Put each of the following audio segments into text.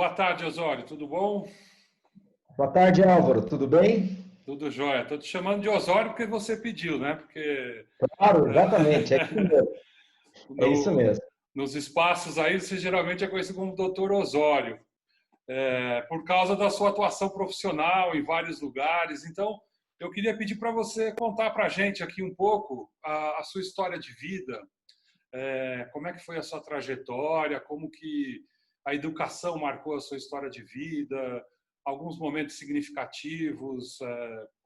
Boa tarde, Osório. Tudo bom? Boa tarde, Álvaro. Tudo bem? Tudo jóia. Estou te chamando de Osório porque você pediu, né? Porque Claro, exatamente. É isso mesmo. É isso no- mesmo. nos espaços aí você geralmente é conhecido como Doutor Osório, por causa da sua atuação profissional em vários lugares. Então, eu queria pedir para você contar para a gente aqui um pouco a sua história de vida, como é que foi a sua trajetória, como que a educação marcou a sua história de vida, alguns momentos significativos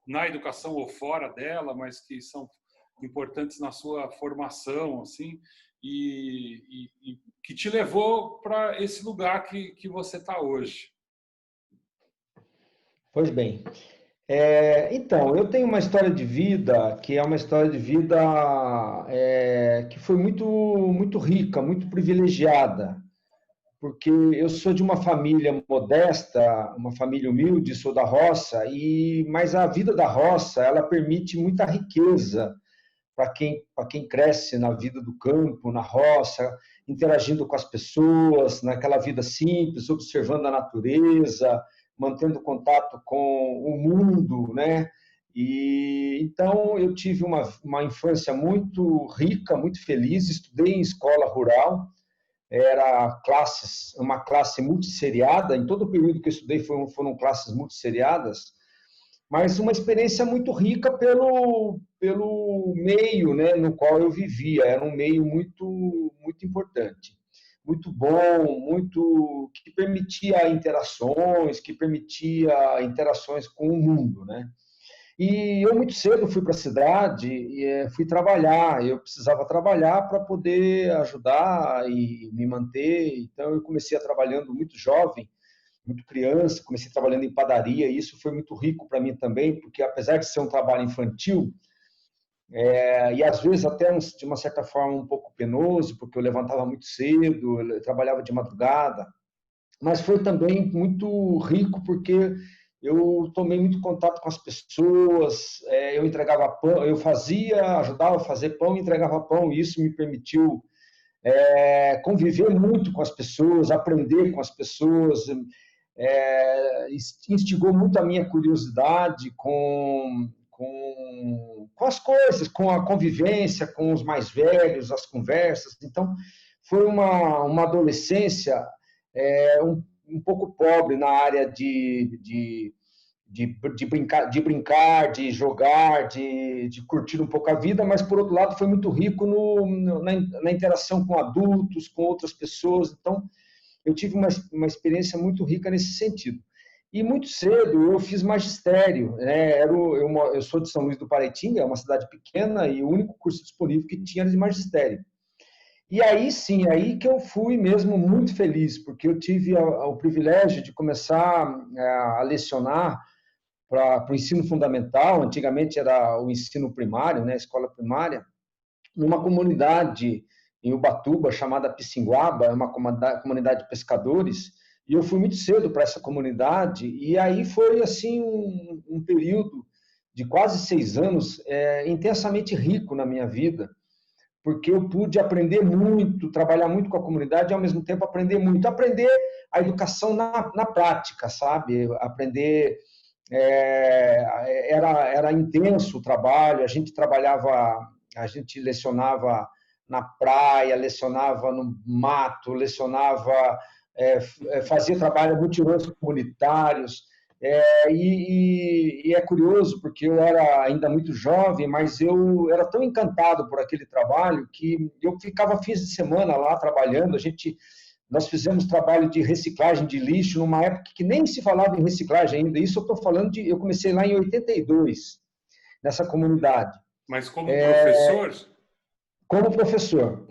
na educação ou fora dela, mas que são importantes na sua formação, assim, e que te levou para esse lugar que você está hoje. Pois bem. Então, eu tenho uma história de vida que é uma história de vida que foi muito rica, muito privilegiada, porque eu sou de uma família modesta, uma família humilde, sou da roça, mas a vida da roça, ela permite muita riqueza para quem cresce na vida do campo, na roça, interagindo com as pessoas, naquela vida simples, observando a natureza, mantendo contato com o mundo, né? E então eu tive uma infância muito rica, muito feliz, estudei em escola rural, uma classe multisseriada, em todo o período que eu estudei foram classes multisseriadas, mas uma experiência muito rica pelo meio, né, no qual eu vivia. Era um meio muito importante, muito bom, muito que permitia interações com o mundo, né? E eu muito cedo fui para a cidade e fui trabalhar. Eu precisava trabalhar para poder ajudar e me manter. Então eu comecei trabalhando muito jovem, muito criança, comecei trabalhando em padaria, e isso foi muito rico para mim também, porque apesar de ser um trabalho infantil, e às vezes até de uma certa forma um pouco penoso, porque eu levantava muito cedo, eu trabalhava de madrugada, mas foi também muito rico porque eu tomei muito contato com as pessoas, eu entregava pão, ajudava a fazer pão e entregava pão, e isso me permitiu conviver muito com as pessoas, aprender com as pessoas, instigou muito a minha curiosidade com as coisas, com a convivência, com os mais velhos, as conversas. Então, foi uma adolescência um pouco pobre na área de jogar, de curtir um pouco a vida, mas, por outro lado, foi muito rico na interação com adultos, com outras pessoas. Então, eu tive uma experiência muito rica nesse sentido. E muito cedo eu fiz magistério, né? Eu sou de São Luís do Paraitinga, é uma cidade pequena, e o único curso disponível que tinha era de magistério. E aí sim, aí que eu fui mesmo muito feliz, porque eu tive o privilégio de começar a lecionar para o ensino fundamental. Antigamente era o ensino primário, né? Escola primária, numa comunidade em Ubatuba chamada Pissinguaba, é uma comunidade de pescadores, e eu fui muito cedo para essa comunidade, e aí foi assim um período de quase 6 anos intensamente rico na minha vida, porque eu pude aprender muito, trabalhar muito com a comunidade e, ao mesmo tempo, aprender a educação na prática, sabe? Aprender, era intenso o trabalho, a gente lecionava na praia, lecionava no mato, fazia trabalho multiusos comunitários. E é curioso, porque eu era ainda muito jovem, mas eu era tão encantado por aquele trabalho que eu ficava fins de semana lá trabalhando. Nós fizemos trabalho de reciclagem de lixo numa época que nem se falava em reciclagem ainda. Isso eu estou falando eu comecei lá em 82, nessa comunidade. Mas como professor? Como professor.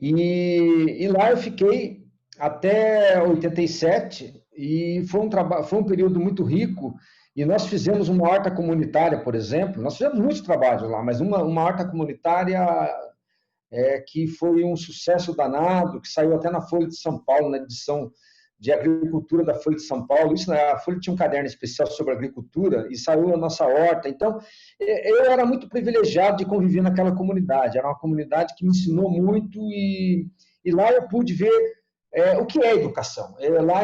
E lá eu fiquei até 87, e foi um período muito rico. E nós fizemos uma horta comunitária, por exemplo. Nós fizemos muito trabalho lá, mas uma horta comunitária que foi um sucesso danado, que saiu até na Folha de São Paulo, na edição de agricultura da Folha de São Paulo. Isso, né, a Folha tinha um caderno especial sobre agricultura e saiu a nossa horta. Então, eu era muito privilegiado de conviver naquela comunidade. Era uma comunidade que me ensinou muito, e lá eu pude ver O que é educação? Lá,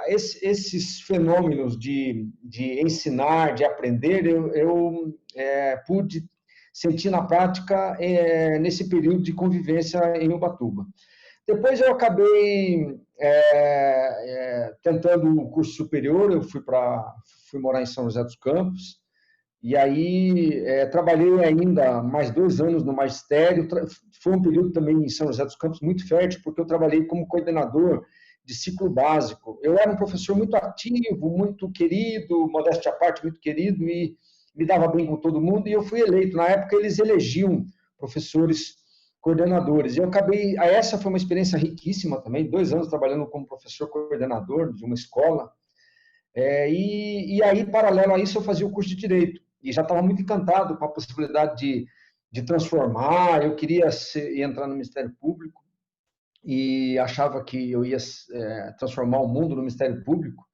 esses fenômenos de ensinar, de aprender, eu pude sentir na prática nesse período de convivência em Ubatuba. Depois eu acabei tentando o curso superior, eu fui morar em São José dos Campos, e aí trabalhei ainda mais 2 anos no magistério. Foi um período também em São José dos Campos muito fértil, porque eu trabalhei como coordenador de ciclo básico. Eu era um professor muito ativo, muito querido, modéstia à parte, muito querido, e me dava bem com todo mundo, e eu fui eleito. Na época, eles elegiam professores coordenadores. E eu acabei... Essa foi uma experiência riquíssima também, 2 anos trabalhando como professor coordenador de uma escola. E aí, paralelo a isso, eu fazia o curso de Direito. E já estava muito encantado com a possibilidade de transformar. Eu queria entrar no Ministério Público e achava que eu ia transformar o mundo no Ministério Público.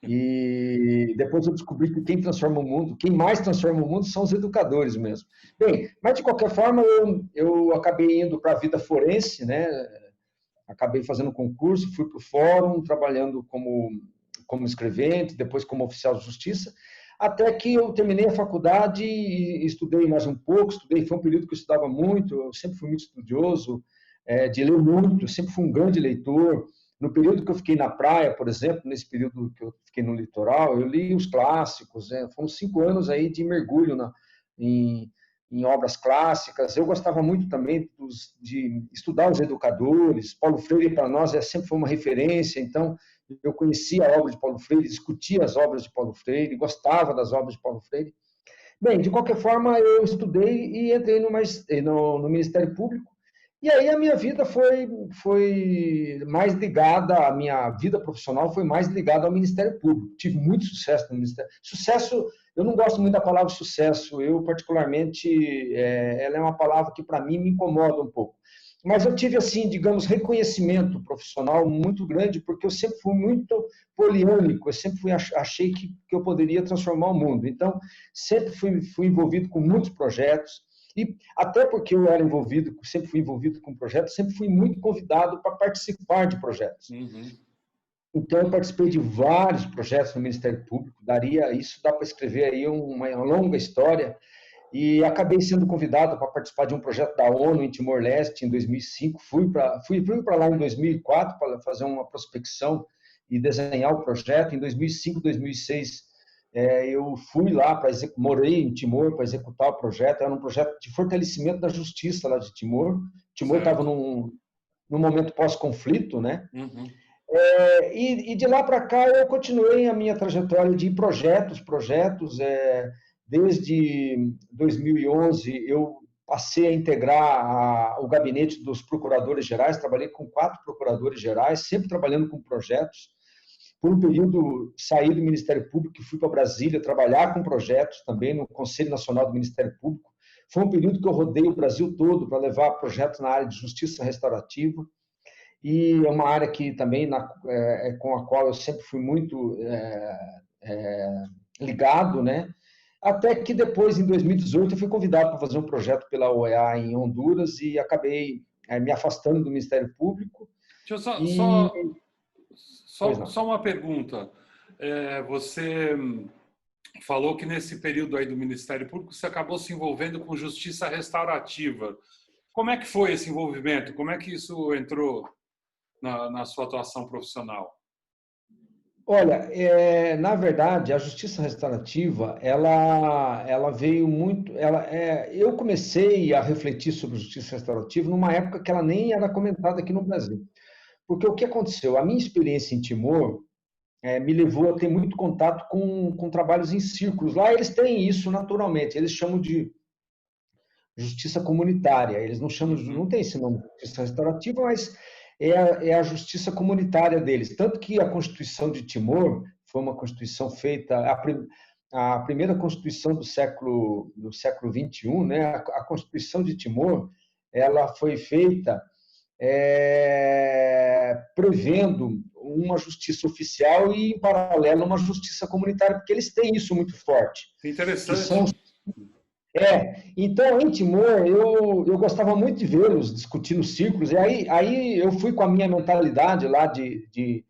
E depois eu descobri que quem transforma o mundo, quem mais transforma o mundo são os educadores mesmo. Bem, mas de qualquer forma, eu acabei indo para a vida forense, né? Acabei fazendo concurso, fui para o fórum, trabalhando como escrevente, depois como oficial de justiça, até que eu terminei a faculdade e estudei mais um pouco. Foi um período que eu estudava muito, eu sempre fui muito estudioso, de ler muito, sempre fui um grande leitor. No período que eu fiquei na praia, por exemplo, nesse período que eu fiquei no litoral, eu li os clássicos. Foram 5 anos aí de mergulho em obras clássicas. Eu gostava muito também de estudar os educadores. Paulo Freire, para nós, sempre foi uma referência. Então, eu conhecia a obra de Paulo Freire, discutia as obras de Paulo Freire, gostava das obras de Paulo Freire. Bem, de qualquer forma, eu estudei e entrei no Ministério Público. E aí a minha vida foi mais ligada, a minha vida profissional foi mais ligada ao Ministério Público. Tive muito sucesso no Ministério. Sucesso, eu não gosto muito da palavra sucesso. Eu, particularmente, ela é uma palavra que, para mim, me incomoda um pouco. Mas eu tive, assim, digamos, reconhecimento profissional muito grande, porque eu sempre fui muito poliânico, eu sempre achei que eu poderia transformar o mundo. Então, sempre fui envolvido com muitos projetos, e até porque eu sempre fui envolvido com projetos, sempre fui muito convidado para participar de projetos. Uhum. Então, eu participei de vários projetos no Ministério Público. Isso dá para escrever aí uma longa história. E acabei sendo convidado para participar de um projeto da ONU em Timor-Leste em 2005. Fui para lá em 2004 para fazer uma prospecção e desenhar o projeto. Em 2005, 2006, eu fui lá, morei em Timor para executar o projeto. Era um projeto de fortalecimento da justiça lá de Timor. Timor estava num momento pós-conflito, né? Uhum. E de lá para cá eu continuei a minha trajetória de projetos. Desde 2011, eu passei a integrar o gabinete dos procuradores gerais. Trabalhei com 4 procuradores gerais, sempre trabalhando com projetos. Por um período, saí do Ministério Público e fui para Brasília trabalhar com projetos também no Conselho Nacional do Ministério Público. Foi um período que eu rodei o Brasil todo para levar projetos na área de justiça restaurativa. E é uma área que também com a qual eu sempre fui muito ligado, né? Até que depois, em 2018, eu fui convidado para fazer um projeto pela OEA em Honduras e acabei me afastando do Ministério Público. Deixa eu só uma pergunta. Você falou que nesse período aí do Ministério Público você acabou se envolvendo com justiça restaurativa. Como é que foi esse envolvimento? Como é que isso entrou na sua atuação profissional? Olha, na verdade, a justiça restaurativa, ela veio muito... eu comecei a refletir sobre justiça restaurativa numa época que ela nem era comentada aqui no Brasil. Porque o que aconteceu? A minha experiência em Timor me levou a ter muito contato com trabalhos em círculos. Lá eles têm isso naturalmente, eles chamam de justiça comunitária. Eles não chamam, não tem esse nome de justiça restaurativa, mas é a justiça comunitária deles. Tanto que a Constituição de Timor foi uma Constituição feita, a primeira Constituição do século XXI, né? A Constituição de Timor, ela foi feita prevendo uma justiça oficial e, em paralelo, uma justiça comunitária, porque eles têm isso muito forte. Interessante. Então, em Timor, eu gostava muito de vê-los discutindo círculos, e aí eu fui com a minha mentalidade lá de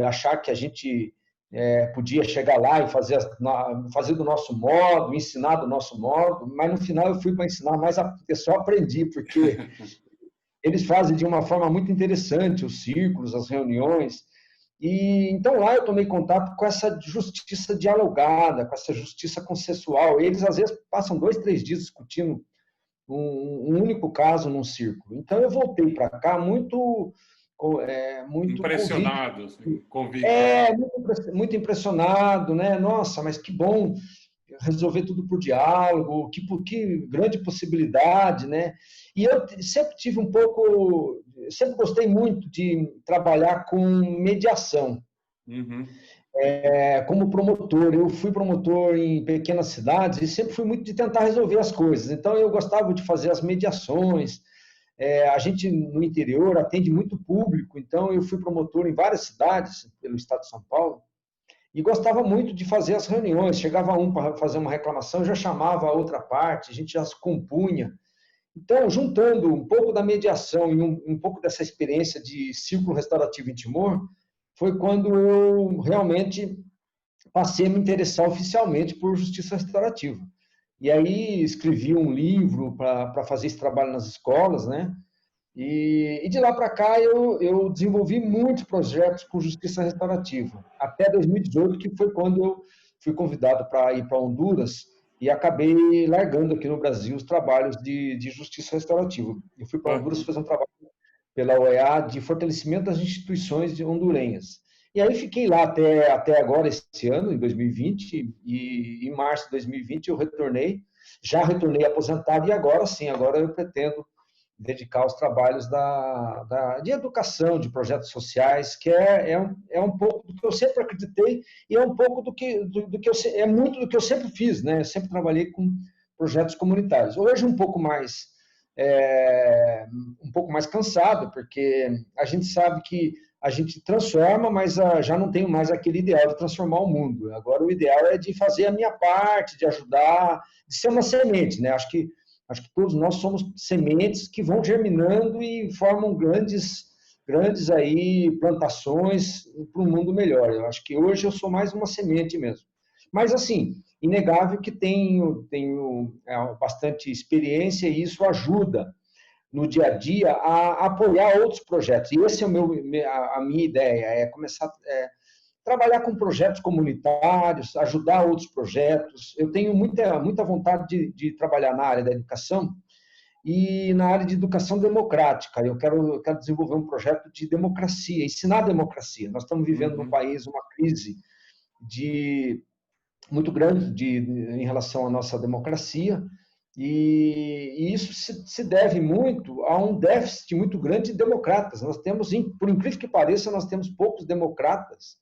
achar que a gente podia chegar lá e fazer do nosso modo, ensinar do nosso modo, mas no final eu fui para ensinar, mas eu só aprendi, porque eles fazem de uma forma muito interessante os círculos, as reuniões, e então lá eu tomei contato com essa justiça dialogada, com essa justiça consensual. Eles às vezes passam 2, 3 dias discutindo um único caso num círculo. Então eu voltei para cá muito convicto. Impressionado, assim, convicto. Muito impressionado, né? Nossa, mas que bom resolver tudo por diálogo, que grande possibilidade, né? E eu sempre tive sempre gostei muito de trabalhar com mediação. Uhum. Como promotor, eu fui promotor em pequenas cidades e sempre fui muito de tentar resolver as coisas. Então eu gostava de fazer as mediações. A gente no interior atende muito público, então eu fui promotor em várias cidades pelo estado de São Paulo. E gostava muito de fazer as reuniões. Chegava um para fazer uma reclamação, já chamava a outra parte, a gente já se compunha. Então, juntando um pouco da mediação e um pouco dessa experiência de círculo restaurativo em Timor, foi quando eu realmente passei a me interessar oficialmente por justiça restaurativa. E aí escrevi um livro para fazer esse trabalho nas escolas, né? E de lá para cá eu desenvolvi muitos projetos com justiça restaurativa, até 2018, que foi quando eu fui convidado para ir para Honduras e acabei largando aqui no Brasil os trabalhos de justiça restaurativa. Eu fui para Honduras fazer um trabalho pela OEA de fortalecimento das instituições hondurenhas. E aí fiquei lá até agora, esse ano, em 2020, e em março de 2020 eu já retornei aposentado, e agora sim, agora eu pretendo dedicar aos trabalhos de educação, de projetos sociais, que é um pouco do que eu sempre acreditei e é um pouco é muito do que eu sempre fiz, né? Eu sempre trabalhei com projetos comunitários. Hoje um pouco mais cansado, porque a gente sabe que a gente transforma, mas já não tenho mais aquele ideal de transformar o mundo. Agora o ideal é de fazer a minha parte, de ajudar, de ser uma semente, né? Acho que todos nós somos sementes que vão germinando e formam grandes aí plantações para um mundo melhor. Eu acho que hoje eu sou mais uma semente mesmo. Mas, assim, inegável que tenho bastante experiência e isso ajuda no dia a dia a apoiar outros projetos. E esse é a minha ideia, é começar trabalhar com projetos comunitários, ajudar outros projetos. Eu tenho muita vontade de trabalhar na área da educação e na área de educação democrática. Eu quero desenvolver um projeto de democracia, ensinar democracia. Nós estamos vivendo no país uma crise muito grande em relação à nossa democracia, e isso se deve muito a um déficit muito grande de democratas. Nós temos, por incrível que pareça, nós temos poucos democratas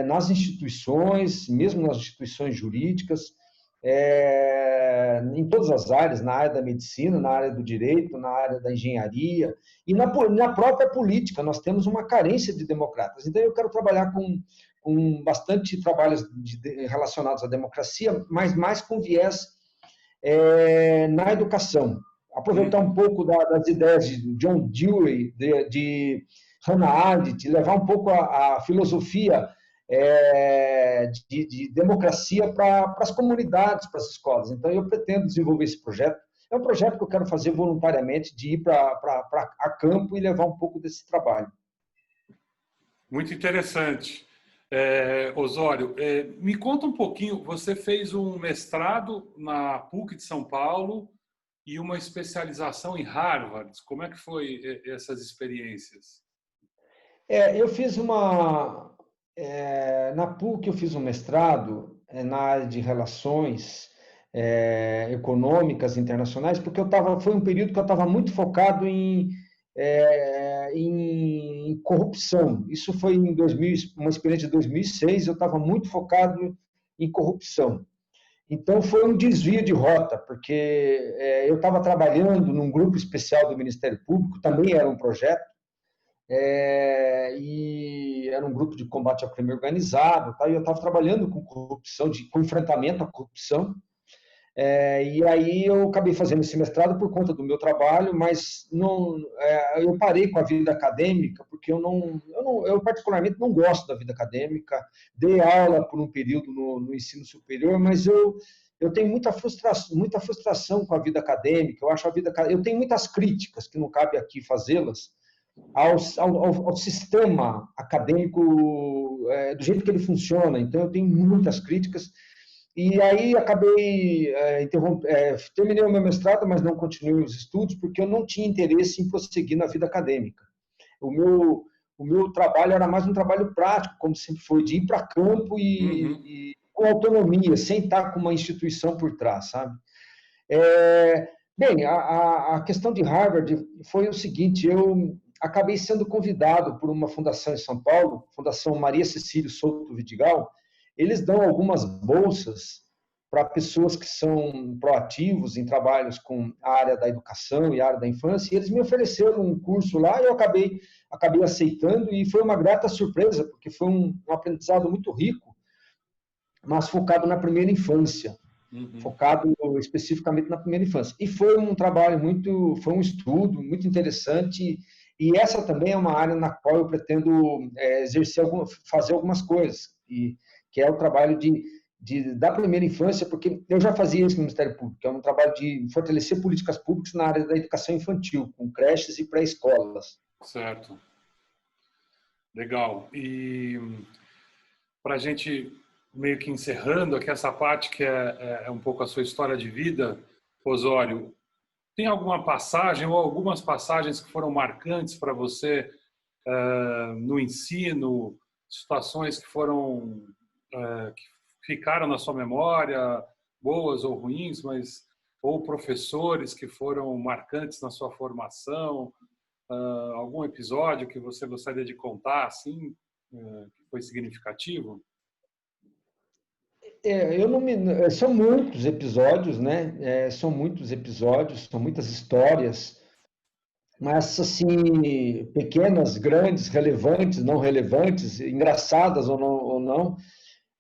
nas instituições, mesmo nas instituições jurídicas, em todas as áreas, na área da medicina, na área do direito, na área da engenharia e na própria política, nós temos uma carência de democratas. Então, eu quero trabalhar com bastante trabalhos relacionados à democracia, mas mais com viés na educação. Aproveitar um pouco das ideias de John Dewey, de Hannah Arendt, levar um pouco a filosofia de democracia para as comunidades, para as escolas. Então, eu pretendo desenvolver esse projeto. É um projeto que eu quero fazer voluntariamente, de ir a campo e levar um pouco desse trabalho. Muito interessante. Osório, me conta um pouquinho, você fez um mestrado na PUC de São Paulo e uma especialização em Harvard. Como é que foi essas experiências? Eu fiz na PUC eu fiz um mestrado na área de relações econômicas internacionais, porque foi um período que eu estava muito focado em corrupção. Isso foi em uma experiência de 2006, eu estava muito focado em corrupção. Então, foi um desvio de rota, porque eu estava trabalhando num grupo especial do Ministério Público, também era um projeto, e era um grupo de combate ao crime organizado, tá? E eu estava trabalhando com corrupção, com enfrentamento à corrupção, E aí eu acabei fazendo esse mestrado por conta do meu trabalho, mas não, eu parei com a vida acadêmica porque eu particularmente não gosto da vida acadêmica. Dei aula por um período no ensino superior, mas eu tenho muita frustração com a vida acadêmica. Eu tenho muitas críticas que não cabe aqui fazê-las ao sistema acadêmico, do jeito que ele funciona. Então eu tenho muitas críticas. E aí acabei terminei o meu mestrado, mas não continuei os estudos porque eu não tinha interesse em prosseguir na vida acadêmica. O meu trabalho era mais um trabalho prático, como sempre foi, de ir para campo e com autonomia, sem estar com uma instituição por trás, sabe? Bem, a questão de Harvard foi o seguinte: eu acabei sendo convidado por uma fundação em São Paulo, Fundação Maria Cecília Souto Vidigal. Eles dão algumas bolsas para pessoas que são proativos em trabalhos com a área da educação e a área da infância, e eles me ofereceram um curso lá e eu acabei aceitando, e foi uma grata surpresa, porque foi um aprendizado muito rico, mas focado na primeira infância, focado especificamente na primeira infância. E foi um trabalho foi um estudo muito interessante, e essa também é uma área na qual eu pretendo fazer algumas coisas, que é o trabalho da primeira infância, porque eu já fazia isso no Ministério Público, que é um trabalho de fortalecer políticas públicas na área da educação infantil, com creches e pré-escolas. Certo. Legal. E para a gente meio que encerrando aqui essa parte que é um pouco a sua história de vida, Osório, tem alguma passagem ou algumas passagens que foram marcantes para você no ensino, situações que que ficaram na sua memória, boas ou ruins, ou professores que foram marcantes na sua formação, algum episódio que você gostaria de contar, assim, que foi significativo? São muitos episódios, né? São muitos episódios, são muitas histórias, mas assim, pequenas, grandes, relevantes, não relevantes, engraçadas ou não.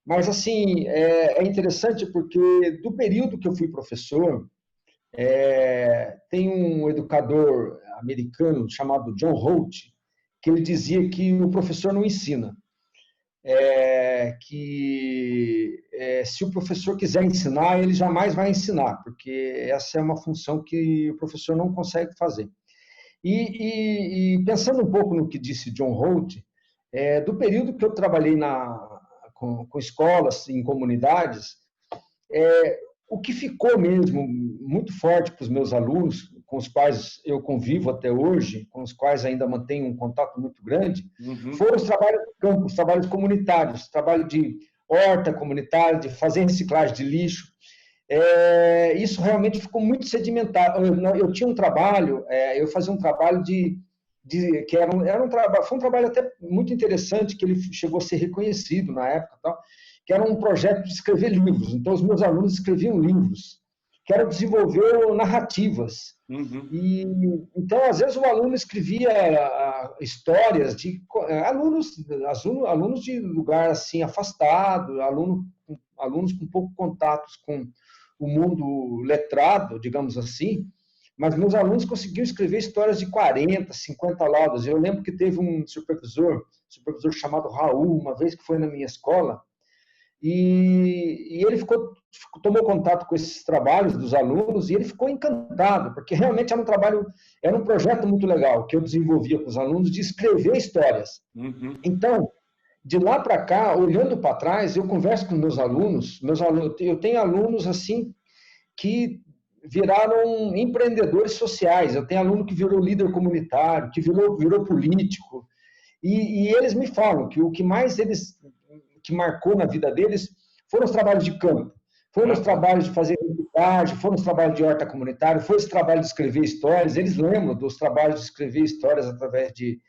Mas assim, é interessante porque do período que eu fui professor, tem um educador americano chamado John Holt, que ele dizia que o professor não ensina. Se o professor quiser ensinar, ele jamais vai ensinar, porque essa é uma função que o professor não consegue fazer. E pensando um pouco no que disse John Holt, do período que eu trabalhei com escolas em comunidades, o que ficou mesmo muito forte para os meus alunos, com os quais eu convivo até hoje, com os quais ainda mantenho um contato muito grande, foram os trabalhos de campo, os trabalhos comunitários, trabalho de horta comunitária, de fazer reciclagem de lixo. Isso realmente ficou muito sedimentado. Eu tinha um trabalho, eu fazia um trabalho que foi um trabalho até muito interessante, que ele chegou a ser reconhecido na época, que era um projeto de escrever livros. Então, os meus alunos escreviam livros, que era desenvolver narrativas. Então, às vezes, o aluno escrevia histórias de alunos de lugar assim afastado, alunos com pouco contatos com o mundo letrado, digamos assim, mas meus alunos conseguiam escrever histórias de 40, 50 laudas. Eu lembro que teve um supervisor chamado Raul, uma vez que foi na minha escola, e ele tomou contato com esses trabalhos dos alunos e ele ficou encantado, porque realmente era um projeto muito legal que eu desenvolvia com os alunos de escrever histórias. Então, de lá para cá, olhando para trás, eu converso com meus alunos, eu tenho alunos assim que viraram empreendedores sociais, eu tenho aluno que virou líder comunitário, que virou político, e eles me falam que o que mais que marcou na vida deles foram os trabalhos de campo, foram os trabalhos de fazer reciclagem, foram os trabalhos de horta comunitária, foi esse trabalho de escrever histórias. Eles lembram dos trabalhos de escrever histórias através de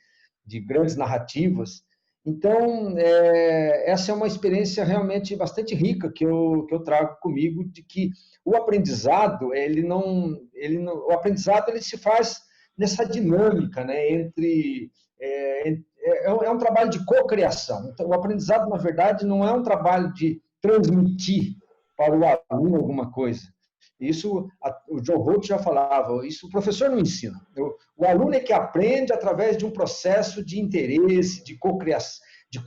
grandes narrativas. Então, essa é uma experiência realmente bastante rica que eu trago comigo, de que o aprendizado, o aprendizado ele se faz nessa dinâmica, né, é um trabalho de cocriação. Então, o aprendizado, na verdade, não é um trabalho de transmitir para o aluno alguma coisa. Isso, o John Holt já falava, isso o professor não ensina. O aluno é que aprende através de um processo de interesse, de cocriação, de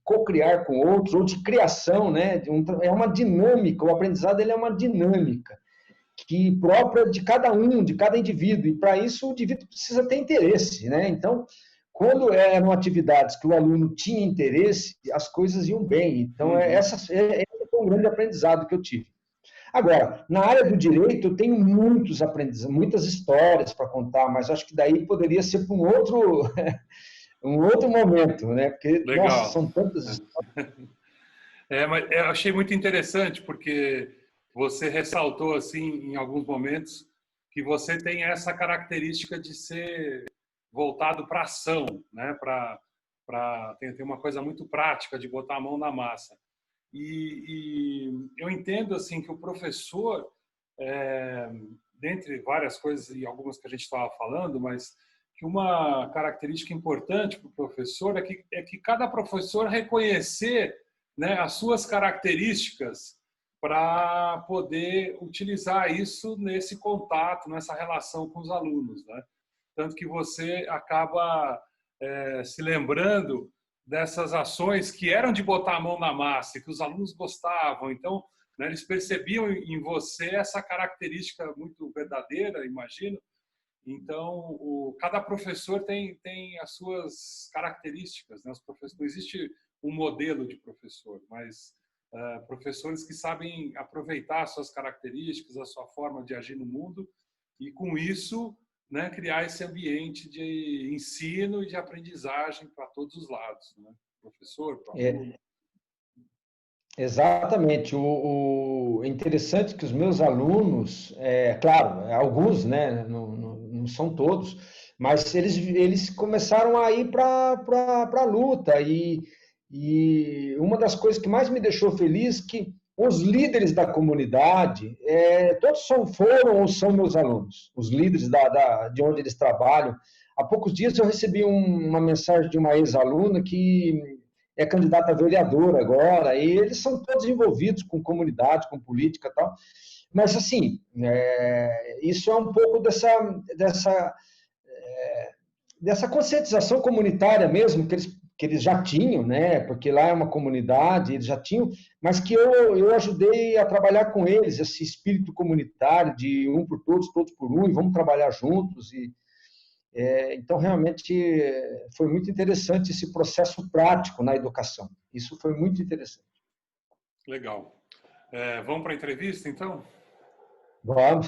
co-criar com outros, ou de criação, né? É uma dinâmica, o aprendizado ele é uma dinâmica que própria de cada um, de cada indivíduo, e para isso o indivíduo precisa ter interesse, né? Então, quando eram atividades que o aluno tinha interesse, as coisas iam bem. Então, esse foi um grande aprendizado que eu tive. Agora, na área do direito, eu tenho muitos aprendizados, muitas histórias para contar, mas acho que daí poderia ser para um outro momento, né? Porque, Legal. Nossa, são tantas histórias. Mas eu achei muito interessante, porque você ressaltou, assim, em alguns momentos, que você tem essa característica de ser voltado para a ação, né? Tem uma coisa muito prática de botar a mão na massa. E eu entendo assim que o professor, dentre várias coisas e algumas que a gente estava falando, mas que uma característica importante para o professor é que cada professor reconhecer, né, as suas características para poder utilizar isso nesse contato, nessa relação com os alunos, né? Tanto que você acaba se lembrando dessas ações que eram de botar a mão na massa, que os alunos gostavam. Então, né, eles percebiam em você essa característica muito verdadeira, imagino. Então, cada professor tem as suas características, né? Não existe um modelo de professor, mas professores que sabem aproveitar as suas características, a sua forma de agir no mundo e, com isso, né, criar esse ambiente de ensino e de aprendizagem para todos os lados, né? Professor, para aluno. Exatamente. O interessante é que os meus alunos, claro, alguns, né, não são todos, mas eles começaram a ir para a luta. E uma das coisas que mais me deixou feliz é que os líderes da comunidade, todos foram ou são meus alunos, os líderes de onde eles trabalham. Há poucos dias eu recebi uma mensagem de uma ex-aluna que é candidata a vereadora agora, e eles são todos envolvidos com comunidade, com política e tal. Mas, assim, isso é um pouco dessa conscientização comunitária mesmo, que eles já tinham, né? Porque lá é uma comunidade, eles já tinham, mas que eu ajudei a trabalhar com eles, esse espírito comunitário de um por todos, todos por um, e vamos trabalhar juntos. Então, realmente, foi muito interessante esse processo prático na educação. Isso foi muito interessante. Legal. Vamos para a entrevista, então? Vamos.